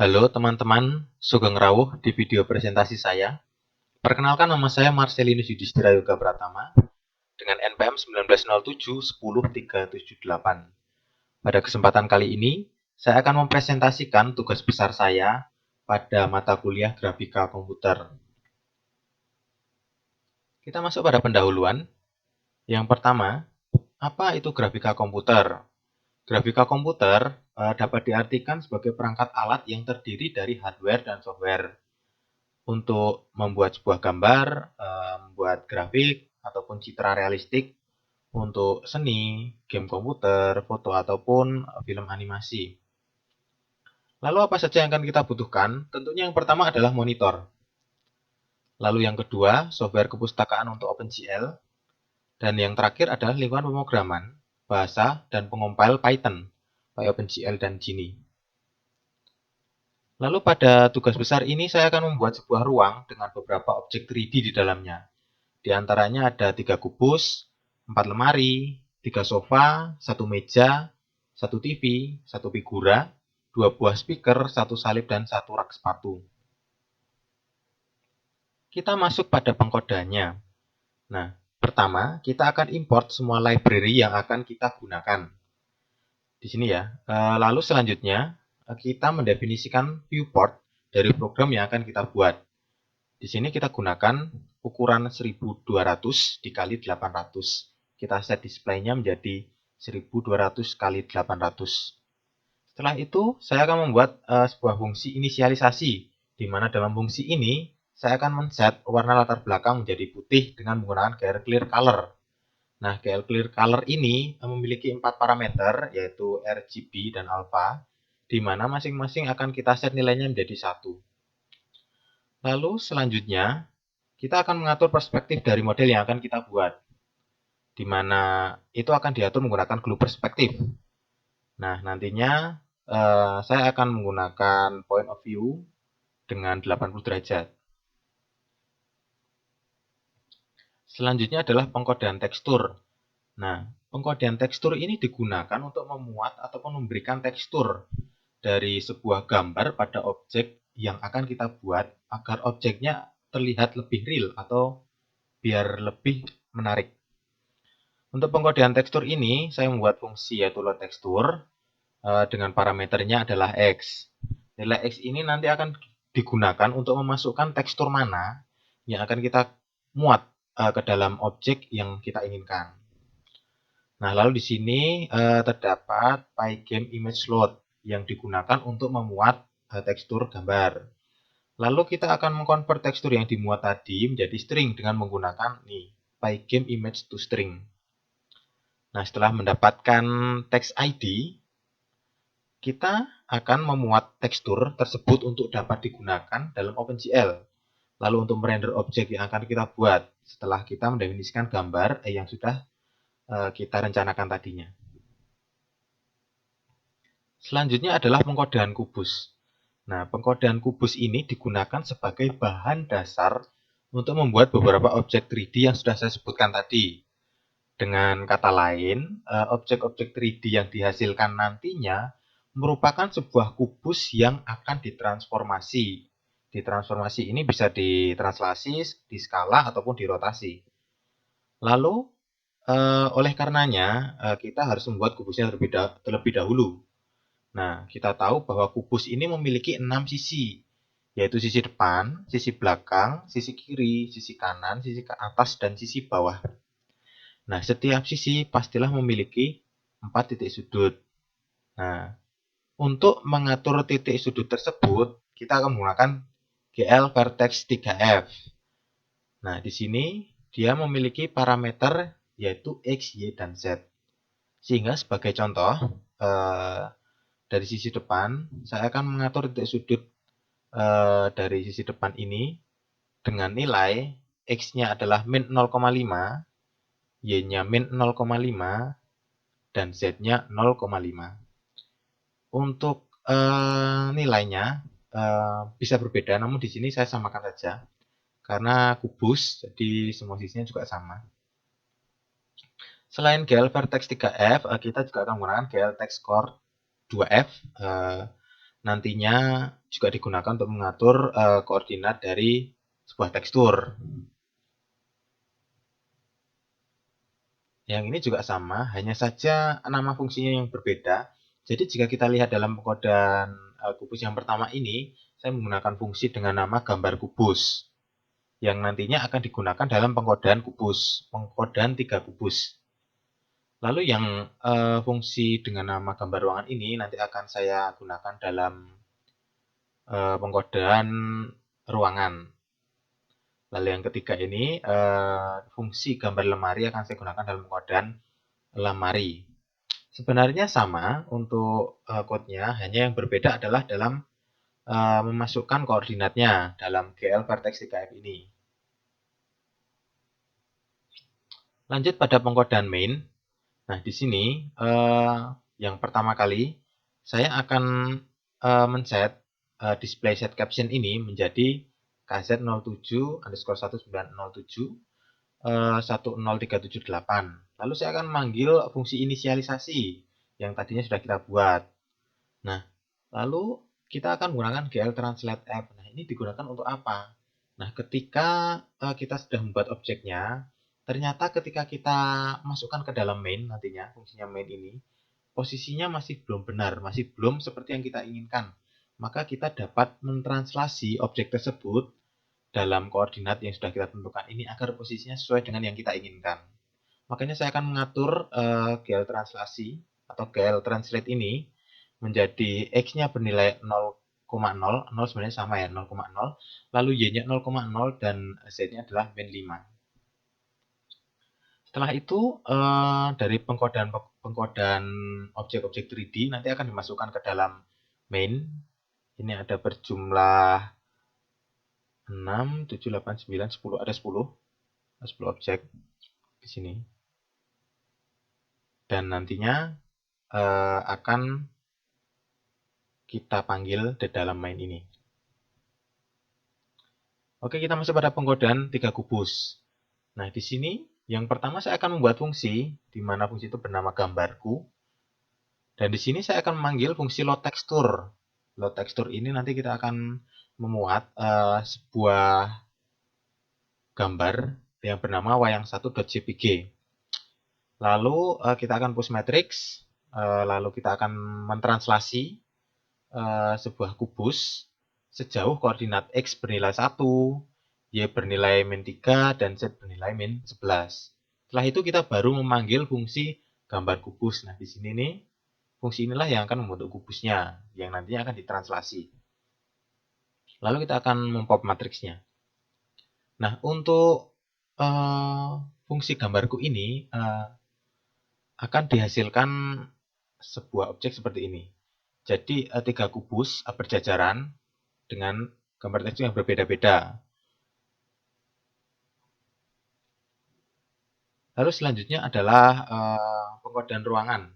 Halo teman-teman, Sugeng Rawuh di video presentasi saya. Perkenalkan, nama saya Marcelinus Yudhistira Yoga Pratama dengan NPM 1907 10 378. Pada kesempatan kali ini, saya akan mempresentasikan tugas besar saya pada mata kuliah Grafika Komputer. Kita masuk pada pendahuluan. Yang pertama, apa itu grafika komputer? Grafika komputer dapat diartikan sebagai perangkat alat yang terdiri dari hardware dan software untuk membuat sebuah gambar, membuat grafik, ataupun citra realistik untuk seni, game komputer, foto, ataupun film animasi. Lalu apa saja yang akan kita butuhkan? Tentunya yang pertama adalah monitor. Lalu yang kedua, software kepustakaan untuk OpenGL. Dan yang terakhir adalah lingkungan pemrograman, bahasa, dan pengompil Python, OpenGL dan Geany. Lalu pada tugas besar ini saya akan membuat sebuah ruang dengan beberapa objek 3D di dalamnya. Di antaranya ada 3 kubus, 4 lemari, 3 sofa, 1 meja, 1 TV, 1 figura, 2 buah speaker, 1 salib, dan 1 rak sepatu. Kita masuk pada pengkodeannya. Nah, pertama kita akan import semua library yang akan kita gunakan. Di sini ya. Lalu selanjutnya kita mendefinisikan viewport dari program yang akan kita buat. Di sini kita gunakan ukuran 1200 dikali 800. Kita set display-nya menjadi 1200 kali 800. Setelah itu, saya akan membuat sebuah fungsi inisialisasi, di mana dalam fungsi ini, saya akan men-set warna latar belakang menjadi putih dengan menggunakan GL Clear Color. Nah, GL Clear Color ini memiliki 4 parameter, yaitu RGB dan alpha, di mana masing-masing akan kita set nilainya menjadi 1. Lalu selanjutnya, kita akan mengatur perspektif dari model yang akan kita buat, di mana itu akan diatur menggunakan glue perspektif. Nah, nantinya saya akan menggunakan point of view dengan 80 derajat. Selanjutnya adalah pengkodean tekstur. Nah, pengkodean tekstur ini digunakan untuk memuat ataupun memberikan tekstur dari sebuah gambar pada objek yang akan kita buat agar objeknya terlihat lebih real atau biar lebih menarik. Untuk pengkodean tekstur ini, saya membuat fungsi yaitu load tekstur dengan parameternya adalah X. Nilai X ini nanti akan digunakan untuk memasukkan tekstur mana yang akan kita muat ke dalam objek yang kita inginkan. Nah, lalu di sini terdapat Pygame Image Load yang digunakan untuk memuat tekstur gambar. Lalu kita akan mengkonvert tekstur yang dimuat tadi menjadi string dengan menggunakan Pygame Image to String. Nah, setelah mendapatkan text ID, kita akan memuat tekstur tersebut untuk dapat digunakan dalam OpenGL. Lalu untuk merender objek yang akan kita buat setelah kita mendefinisikan gambar yang sudah kita rencanakan tadinya. Selanjutnya adalah pengkodean kubus. Nah, pengkodean kubus ini digunakan sebagai bahan dasar untuk membuat beberapa objek 3D yang sudah saya sebutkan tadi. Dengan kata lain, objek-objek 3D yang dihasilkan nantinya merupakan sebuah kubus yang akan ditransformasi. Ditransformasi ini bisa ditranslasi, diskala, ataupun dirotasi. Lalu, oleh karenanya, kita harus membuat kubusnya terlebih dahulu. Nah, kita tahu bahwa kubus ini memiliki 6 sisi, yaitu sisi depan, sisi belakang, sisi kiri, sisi kanan, sisi ke atas, dan sisi bawah. Nah, setiap sisi pastilah memiliki 4 titik sudut. Nah, untuk mengatur titik sudut tersebut, kita akan menggunakan GL Vertex 3F. Nah, di sini dia memiliki parameter yaitu X, Y, dan Z. Sehingga sebagai contoh, dari sisi depan, saya akan mengatur titik sudut dari sisi depan ini dengan nilai X-nya adalah min 0,5, Y-nya min 0,5, dan Z-nya 0,5. Untuk nilainya bisa berbeda, namun di sini saya samakan saja. Karena kubus, jadi semua sisinya juga sama. Selain GL Vertex 3F, kita juga akan menggunakan GL Text Core 2F nantinya juga digunakan untuk mengatur koordinat dari sebuah tekstur. Yang ini juga sama, hanya saja nama fungsinya yang berbeda. Jadi jika kita lihat dalam pengkodean kubus yang pertama ini, saya menggunakan fungsi dengan nama gambar kubus, yang nantinya akan digunakan dalam pengkodean kubus, pengkodean 3 kubus. Lalu yang fungsi dengan nama gambar ruangan ini nanti akan saya gunakan dalam pengkodean ruangan. Lalu yang ketiga ini fungsi gambar lemari akan saya gunakan dalam pengkodean lemari. Sebenarnya sama untuk code-nya, hanya yang berbeda adalah dalam memasukkan koordinatnya dalam GL vertex 3F ini. Lanjut pada pengkodean main. Nah, di sini yang pertama kali saya akan men-set display set caption ini menjadi KZ07_1907 Lalu saya akan memanggil fungsi inisialisasi yang tadinya sudah kita buat. Nah, lalu kita akan menggunakan GL translate app. Nah, ini digunakan untuk apa? Nah, ketika kita sudah membuat objeknya, ternyata ketika kita masukkan ke dalam main nantinya, fungsinya main ini, posisinya masih belum benar, masih belum seperti yang kita inginkan. Maka kita dapat mentranslasi objek tersebut dalam koordinat yang sudah kita tentukan ini agar posisinya sesuai dengan yang kita inginkan. Makanya saya akan mengatur GL translasi atau GL translate ini menjadi X-nya bernilai 0,0, 0 sebenarnya sama ya, 0,0, lalu Y-nya 0,0 dan Z-nya adalah min 5. Setelah itu dari pengkodean objek-objek 3D nanti akan dimasukkan ke dalam main. Ini ada berjumlah 6, 7, 8, 9, 10, ada 10 objek di sini. Dan nantinya akan kita panggil di dalam main ini. Oke, kita masuk pada pengkodean 3 kubus. Nah, di sini yang pertama saya akan membuat fungsi, di mana fungsi itu bernama gambarku. Dan di sini saya akan memanggil fungsi load texture. Load texture ini nanti kita akan memuat sebuah gambar yang bernama wayang1.jpg. Lalu kita akan push matrix, lalu kita akan mentranslasi sebuah kubus sejauh koordinat X bernilai 1, Y bernilai min 3, dan Z bernilai min 11. Setelah itu kita baru memanggil fungsi gambar kubus. Nah, di sini nih, fungsi inilah yang akan membentuk kubusnya, yang nantinya akan ditranslasi. Lalu kita akan mempop matriksnya. Nah, untuk fungsi gambarku ini akan dihasilkan sebuah objek seperti ini. Jadi 3 kubus berjajaran dengan gambar tekstur yang berbeda-beda. Lalu selanjutnya adalah pengkodean ruangan.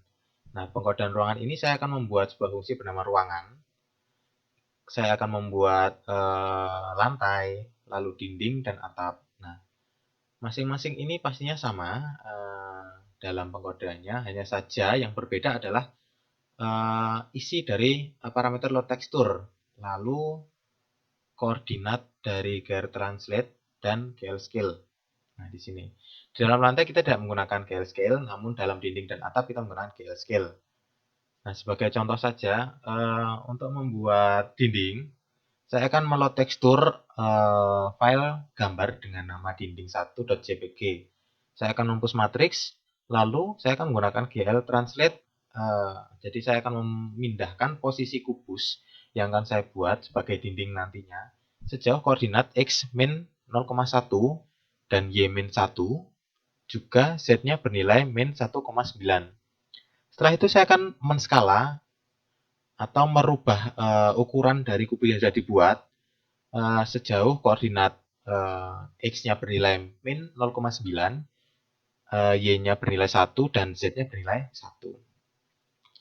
Nah, pengkodean ruangan ini saya akan membuat sebuah fungsi bernama ruangan. Saya akan membuat lantai, lalu dinding, dan atap. Nah, masing-masing ini pastinya sama dalam pengkodeannya, hanya saja yang berbeda adalah isi dari parameter load texture, lalu koordinat dari GR translate dan GL scale. Nah, di sini. Di dalam lantai kita tidak menggunakan GL scale, namun dalam dinding dan atap kita menggunakan GL scale. Nah, sebagai contoh saja, untuk membuat dinding, saya akan meload tekstur file gambar dengan nama dinding1.jpg. Saya akan mempush matriks, lalu saya akan menggunakan GL translate. Jadi saya akan memindahkan posisi kubus yang akan saya buat sebagai dinding nantinya sejauh koordinat X min 0,1 dan Y min 1, juga Z-nya bernilai min 1,9. Setelah itu saya akan menskala atau merubah ukuran dari kubus yang sudah dibuat sejauh koordinat X-nya bernilai min 0,9, Y-nya bernilai 1, dan Z-nya bernilai 1.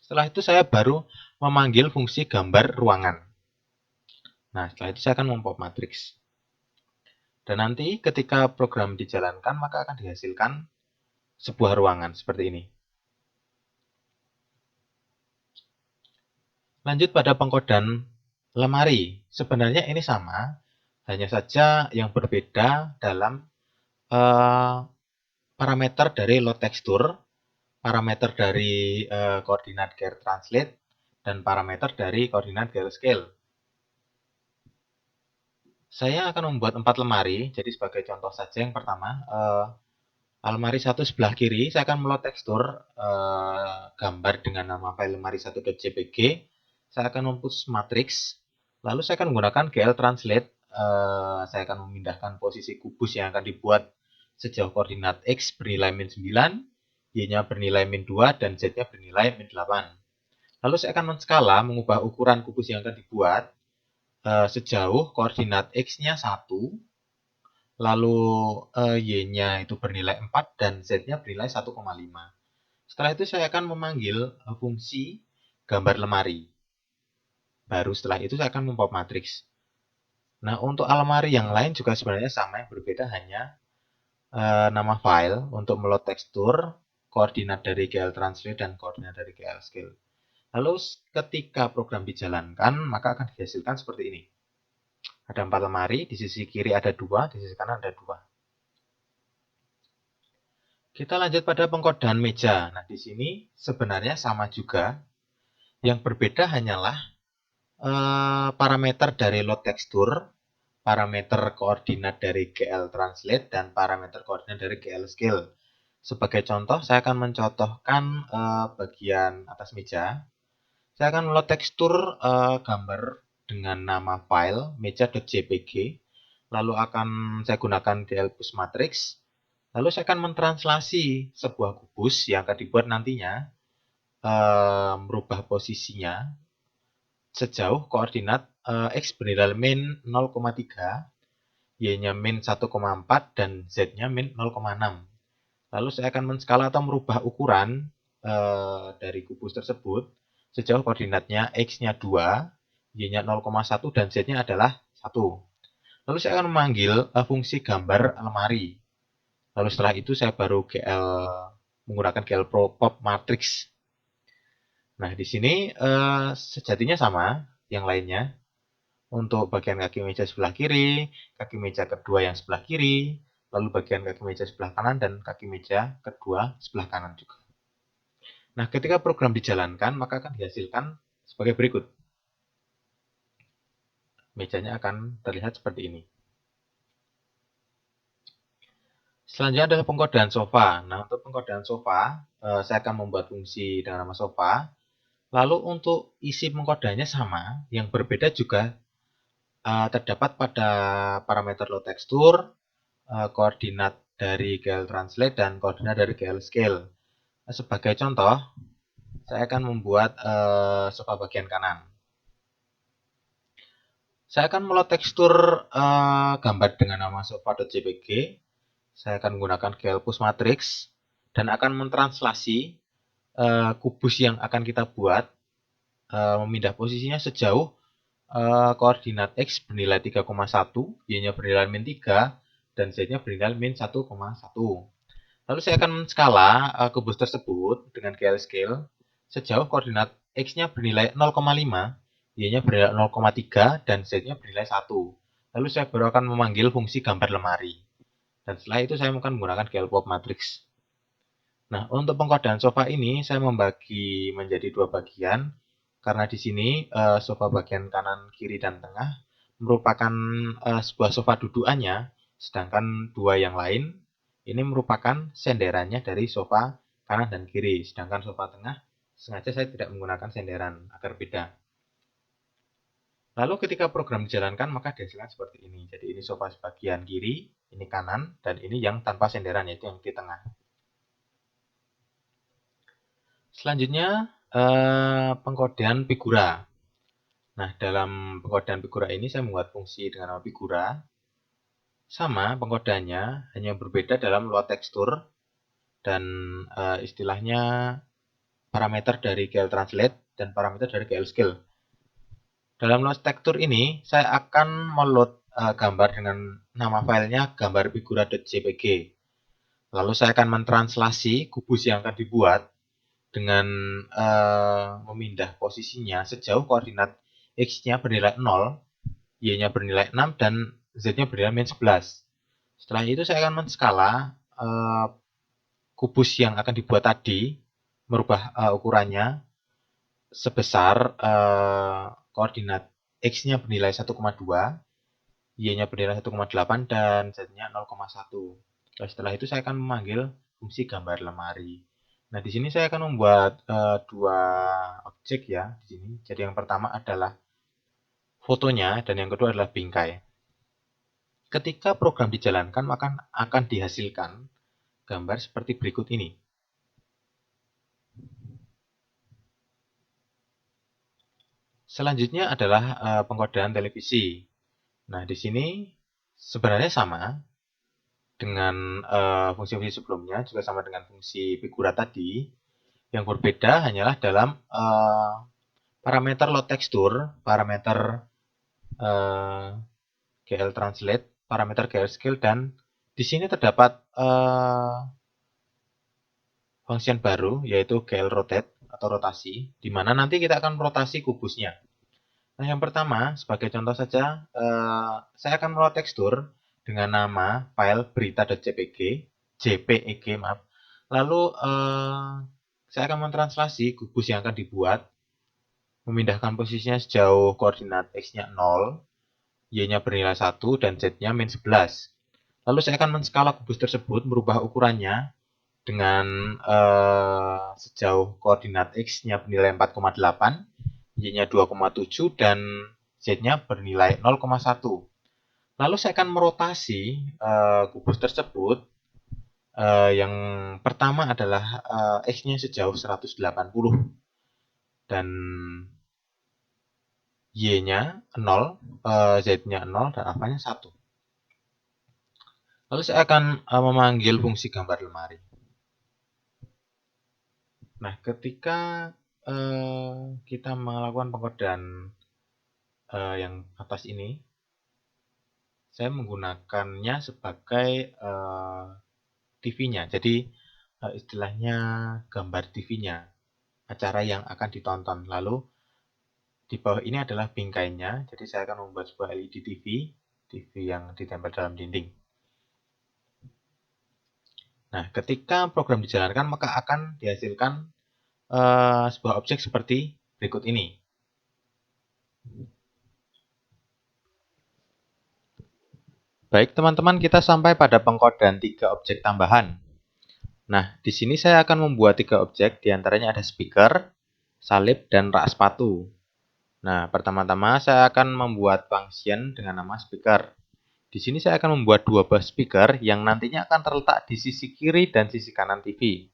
Setelah itu saya baru memanggil fungsi gambar ruangan. Nah, setelah itu saya akan mempop matriks. Dan nanti ketika program dijalankan, maka akan dihasilkan sebuah ruangan seperti ini. Lanjut pada pengkodean lemari. Sebenarnya ini sama, hanya saja yang berbeda dalam parameter dari load texture, parameter dari koordinat gear translate, dan parameter dari koordinat gear scale. Saya akan membuat 4 lemari, jadi sebagai contoh saja yang pertama, lemari satu sebelah kiri, saya akan meload tekstur gambar dengan nama file lemari 1.jpg. Saya akan mempush matrix, lalu saya akan menggunakan GL Translate. Saya akan memindahkan posisi kubus yang akan dibuat sejauh koordinat X bernilai min 9, Y-nya bernilai min 2, dan Z-nya bernilai min 8. Lalu saya akan menskala, mengubah ukuran kubus yang akan dibuat sejauh koordinat X-nya 1, lalu Y-nya itu bernilai 4 dan Z-nya bernilai 1,5. Setelah itu saya akan memanggil fungsi gambar lemari. Baru setelah itu saya akan mempop matriks. Nah, untuk lemari yang lain juga sebenarnya sama, yang berbeda hanya nama file untuk meload tekstur, koordinat dari GL Translate, dan koordinat dari GL Scale. Lalu ketika program dijalankan, maka akan dihasilkan seperti ini. Ada 4 lemari, di sisi kiri ada 2, di sisi kanan ada 2. Kita lanjut pada pengkodean meja. Nah, di sini sebenarnya sama juga. Yang berbeda hanyalah parameter dari load texture, parameter koordinat dari GL Translate, dan parameter koordinat dari GL Scale. Sebagai contoh, saya akan mencontohkan bagian atas meja. Saya akan meload tekstur gambar dengan nama file meja.jpg. Lalu akan saya gunakan GL Push Matrix. Lalu saya akan mentranslasi sebuah kubus yang akan dibuat nantinya, merubah posisinya sejauh koordinat X bernilai min 0,3, Y-nya min 1,4, dan Z-nya min 0,6. Lalu saya akan menskala atau merubah ukuran dari kubus tersebut sejauh koordinatnya X-nya 2, Y-nya 0,1, dan Z-nya adalah 1. Lalu saya akan memanggil fungsi gambar lemari. Lalu setelah itu saya baru menggunakan GL Pro Pop Matrix. Nah, di sini sejatinya sama yang lainnya. Untuk bagian kaki meja sebelah kiri, kaki meja kedua yang sebelah kiri, lalu bagian kaki meja sebelah kanan, dan kaki meja kedua sebelah kanan juga. Nah, ketika program dijalankan, maka akan dihasilkan sebagai berikut. Mejanya akan terlihat seperti ini. Selanjutnya adalah pengkodean sofa. Nah, untuk pengkodean sofa, saya akan membuat fungsi dengan nama sofa. Lalu untuk isi pengkodeannya sama, yang berbeda juga terdapat pada parameter load texture, koordinat dari GL Translate, dan koordinat dari GL Scale. Sebagai contoh, saya akan membuat sofa bagian kanan. Saya akan meload tekstur gambar dengan nama sofa.jpg. Saya akan menggunakan GL Push Matrix dan akan mentranslasi kubus yang akan kita buat, memindah posisinya sejauh koordinat X bernilai 3,1, Y-nya bernilai min 3, dan Z-nya bernilai min 1,1. Lalu saya akan menskala kubus tersebut dengan GL Scale sejauh koordinat X-nya bernilai 0,5, Y-nya bernilai 0,3, dan Z-nya bernilai 1. Lalu saya baru akan memanggil fungsi gambar lemari. Dan setelah itu saya akan menggunakan GL Pop Matrix. Nah, untuk pengkodean sofa ini saya membagi menjadi 2 bagian. Karena di sini sofa bagian kanan, kiri, dan tengah merupakan sebuah sofa dudukannya, sedangkan 2 yang lain ini merupakan senderannya dari sofa kanan dan kiri. Sedangkan sofa tengah sengaja saya tidak menggunakan senderan agar beda. Lalu ketika program dijalankan maka dihasilkan seperti ini. Jadi ini sofa sebagian kiri, ini kanan, dan ini yang tanpa senderan, yaitu yang di tengah. Selanjutnya pengkodean figura. Nah, dalam pengkodean figura ini saya membuat fungsi dengan nama figura. Sama pengkodeannya, hanya berbeda dalam load tekstur dan istilahnya parameter dari GL Translate dan parameter dari GL Scale. Dalam load tekstur ini, saya akan meload gambar dengan nama filenya gambar figura.jpg. Lalu saya akan mentranslasi kubus yang akan dibuat dengan memindah posisinya sejauh koordinat X-nya bernilai 0, Y-nya bernilai 6, dan Z-nya bernilai min 11. Setelah itu saya akan menskala kubus yang akan dibuat tadi, merubah ukurannya sebesar koordinat X-nya bernilai 1,2, Y-nya bernilai 1,8, dan Z-nya 0,1. Nah, setelah itu saya akan memanggil fungsi gambar lemari. Nah, di sini saya akan membuat dua objek ya di sini. Jadi yang pertama adalah fotonya dan yang kedua adalah bingkai. Ketika program dijalankan, maka akan dihasilkan gambar seperti berikut ini. Selanjutnya adalah pengkodean televisi. Nah, di sini sebenarnya sama dengan fungsi-fungsi sebelumnya, juga sama dengan fungsi figura tadi. Yang berbeda hanyalah dalam parameter load texture, parameter GL translate, parameter GL scale, dan di sini terdapat function baru yaitu GL rotate atau rotasi, di mana nanti kita akan merotasi kubusnya. Nah, yang pertama, sebagai contoh saja, saya akan meload tekstur dengan nama file JPEG, maaf. Lalu saya akan mentranslasi kubus yang akan dibuat, memindahkan posisinya sejauh koordinat X-nya 0, Y-nya bernilai 1, dan Z-nya min 11. Lalu saya akan menskala kubus tersebut, merubah ukurannya dengan sejauh koordinat X-nya bernilai 4,8, Y-nya 2,7, dan Z-nya bernilai 0,1. Lalu saya akan merotasi kubus tersebut. Yang pertama adalah X-nya sejauh 180 dan Y-nya 0, Z-nya 0, dan alfanya 1. Lalu saya akan memanggil fungsi gambar lemari. Nah, ketika kita melakukan pengkodean yang atas ini, saya menggunakannya sebagai TV-nya. Jadi istilahnya gambar TV-nya, acara yang akan ditonton. Lalu di bawah ini adalah bingkainya. Jadi saya akan membuat sebuah LED TV yang ditempel dalam dinding. Nah, ketika program dijalankan, maka akan dihasilkan sebuah objek seperti berikut ini. Baik teman-teman, kita sampai pada pengkodean 3 objek tambahan. Nah, di sini saya akan membuat 3 objek, diantaranya ada speaker, salib, dan rak sepatu. Nah, pertama-tama saya akan membuat function dengan nama speaker. Di sini saya akan membuat 2 buah speaker yang nantinya akan terletak di sisi kiri dan sisi kanan TV.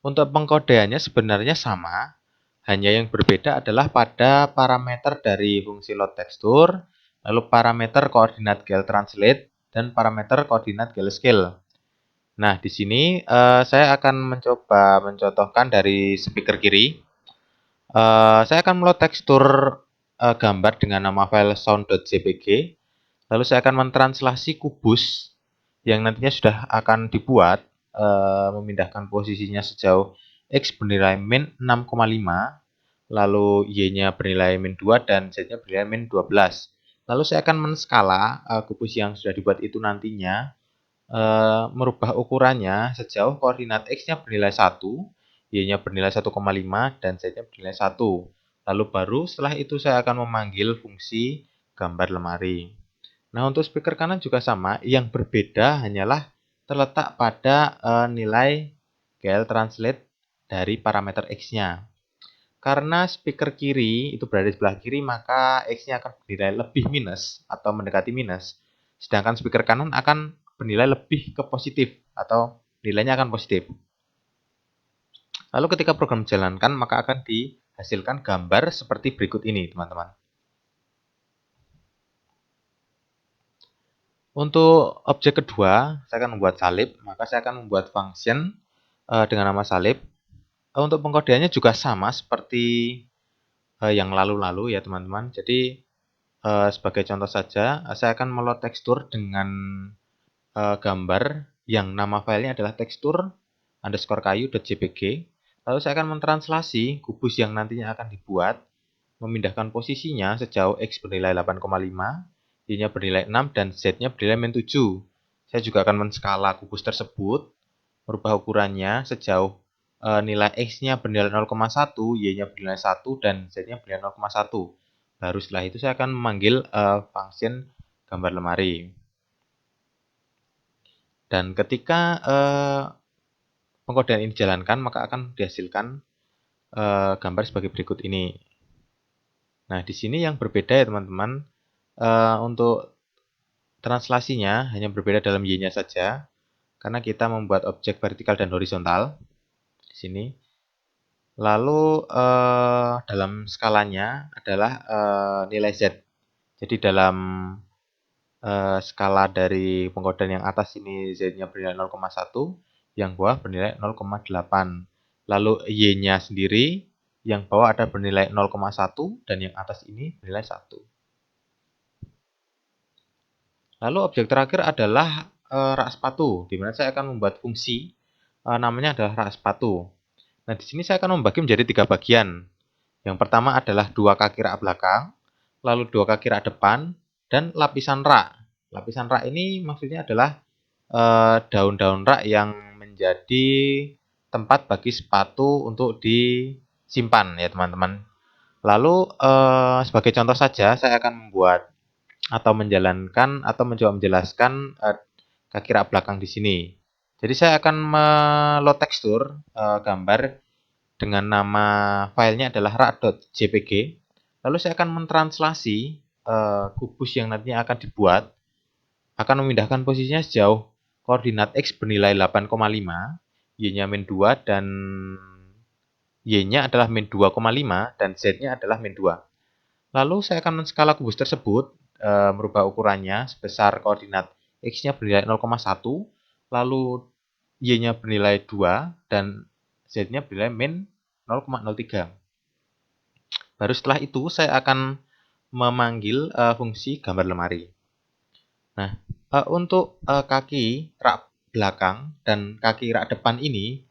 Untuk pengkodeannya sebenarnya sama, hanya yang berbeda adalah pada parameter dari fungsi load texture, lalu parameter koordinat GL translate, dan parameter koordinat GL scale. Nah, di sini saya akan mencoba mencontohkan dari speaker kiri. Saya akan meload tekstur gambar dengan nama file sound.jpg. Lalu saya akan mentranslasi kubus yang nantinya sudah akan dibuat, memindahkan posisinya sejauh X bernilai min 6,5, lalu Y-nya bernilai min 2, dan Z-nya bernilai min 12. Lalu saya akan menskala kubus yang sudah dibuat itu nantinya, merubah ukurannya sejauh koordinat X-nya bernilai 1, Y-nya bernilai 1,5, dan Z-nya bernilai 1. Lalu baru setelah itu saya akan memanggil fungsi gambar lemari. Nah, untuk speaker kanan juga sama, yang berbeda hanyalah terletak pada nilai GL translate dari parameter X-nya. Karena speaker kiri itu berada di sebelah kiri, maka X-nya akan bernilai lebih minus atau mendekati minus. Sedangkan speaker kanan akan bernilai lebih ke positif atau nilainya akan positif. Lalu ketika program dijalankan, maka akan dihasilkan gambar seperti berikut ini, teman-teman. Untuk objek kedua, saya akan membuat salib, maka saya akan membuat function dengan nama salib. Untuk pengkodeannya juga sama seperti yang lalu-lalu ya teman-teman. Jadi sebagai contoh saja, saya akan meload tekstur dengan gambar yang nama filenya adalah tekstur_kayu.jpg. Lalu saya akan mentranslasi kubus yang nantinya akan dibuat, memindahkan posisinya sejauh X bernilai 8,5, Y-nya bernilai 6, dan Z-nya bernilai min 7. Saya juga akan menskala kubus tersebut, merubah ukurannya sejauh nilai X-nya bernilai 0,1, Y-nya bernilai 1, dan Z-nya bernilai 0,1. Baru setelah itu saya akan memanggil function gambar lemari. Dan ketika pengkodean ini dijalankan, maka akan dihasilkan gambar sebagai berikut ini. Nah, di sini yang berbeda ya teman-teman, untuk translasinya hanya berbeda dalam Y-nya saja, karena kita membuat objek vertikal dan horizontal di sini. Lalu dalam skalanya adalah nilai Z. Jadi dalam skala dari pengkodean yang atas ini Z-nya bernilai 0,1, yang bawah bernilai 0,8. Lalu Y-nya sendiri, yang bawah ada bernilai 0,1 dan yang atas ini bernilai 1. Lalu objek terakhir adalah rak sepatu, di mana saya akan membuat fungsi namanya adalah rak sepatu. Nah, di sini saya akan membagi menjadi 3 bagian. Yang pertama adalah 2 kaki rak belakang, lalu 2 kaki rak depan, dan lapisan rak. Lapisan rak ini maksudnya adalah daun-daun rak yang menjadi tempat bagi sepatu untuk disimpan ya teman-teman. Lalu sebagai contoh saja saya akan membuat atau menjalankan atau mencoba menjelaskan kaki rak belakang di sini. Jadi saya akan meload tekstur gambar dengan nama filenya adalah rak.jpg. Lalu saya akan mentranslasi kubus yang nantinya akan dibuat, akan memindahkan posisinya sejauh koordinat X bernilai 8,5, Y-nya min 2, dan Y-nya adalah min 2,5, dan Z-nya adalah min 2. Lalu saya akan menskala kubus tersebut, merubah ukurannya sebesar koordinat X-nya bernilai 0,1, lalu Y-nya bernilai 2, dan Z-nya bernilai min 0,03. Baru setelah itu saya akan memanggil fungsi gambar lemari. Nah, untuk kaki rak belakang dan kaki rak depan ini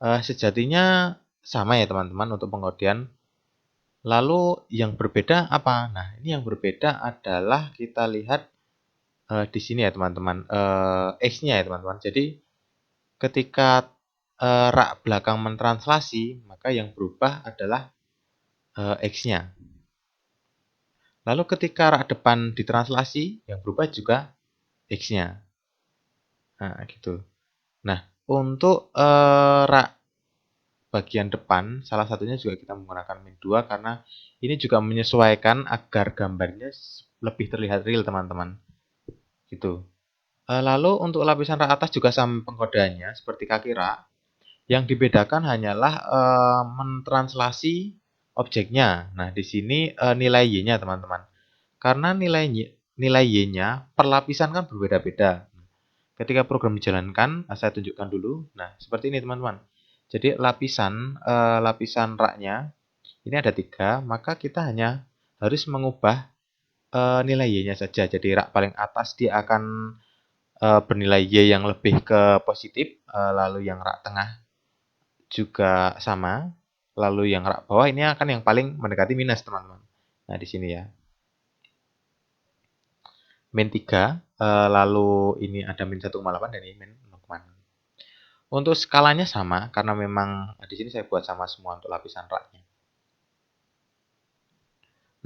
sejatinya sama ya teman-teman untuk pengkodean. Lalu yang berbeda apa? Nah, ini yang berbeda adalah kita lihat di sini ya teman-teman, X-nya ya teman-teman. Jadi ketika rak belakang mentranslasi, maka yang berubah adalah X-nya. Lalu ketika rak depan ditranslasi, yang berubah juga X-nya. Nah, gitu. Nah, untuk rak bagian depan, salah satunya juga kita menggunakan min 2 karena ini juga menyesuaikan agar gambarnya lebih terlihat real, teman-teman. Gitu. Lalu untuk lapisan rak atas juga sama pengkodeannya seperti kaki rak. Yang dibedakan hanyalah mentranslasi objeknya. Nah, di sini nilai Y-nya, teman-teman. Karena nilai Y-nya per lapisan kan berbeda-beda. Ketika program dijalankan, saya tunjukkan dulu. Nah, seperti ini teman-teman. Jadi lapisan raknya ini ada 3, maka kita hanya harus mengubah nilai Y-nya saja. Jadi rak paling atas dia akan bernilai Y yang lebih ke positif, lalu yang rak tengah juga sama, lalu yang rak bawah ini akan yang paling mendekati minus, teman-teman. Nah, di sini ya. Min 3, lalu ini ada min 1,8 dan ini min 0,6. Untuk skalanya sama, karena memang di sini saya buat sama semua untuk lapisan raknya.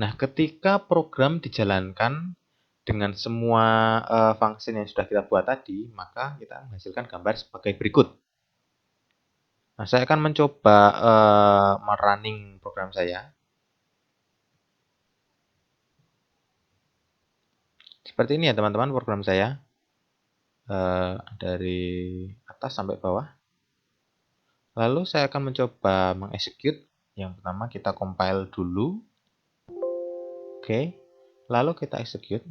Nah, ketika program dijalankan dengan semua function yang sudah kita buat tadi, maka kita menghasilkan gambar sebagai berikut. Nah, saya akan mencoba merunning program saya. Seperti ini ya teman-teman program saya. Dari atas sampai bawah. Lalu saya akan mencoba mengeksekut. Yang pertama kita compile dulu. Oke. Lalu kita execute.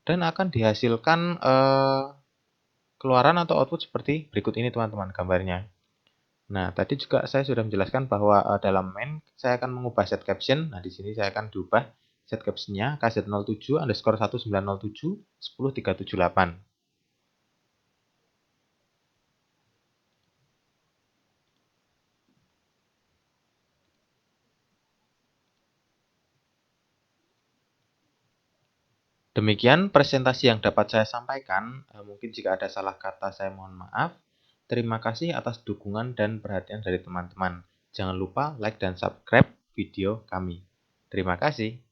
Dan akan dihasilkan keluaran atau output seperti berikut ini teman-teman gambarnya. Nah, tadi juga saya sudah menjelaskan bahwa dalam main saya akan mengubah set caption. Nah, di sini saya akan diubah set captionnya kz07_1907 10378. Demikian presentasi yang dapat saya sampaikan. Mungkin jika ada salah kata saya mohon maaf. Terima kasih atas dukungan dan perhatian dari teman-teman. Jangan lupa like dan subscribe video kami. Terima kasih.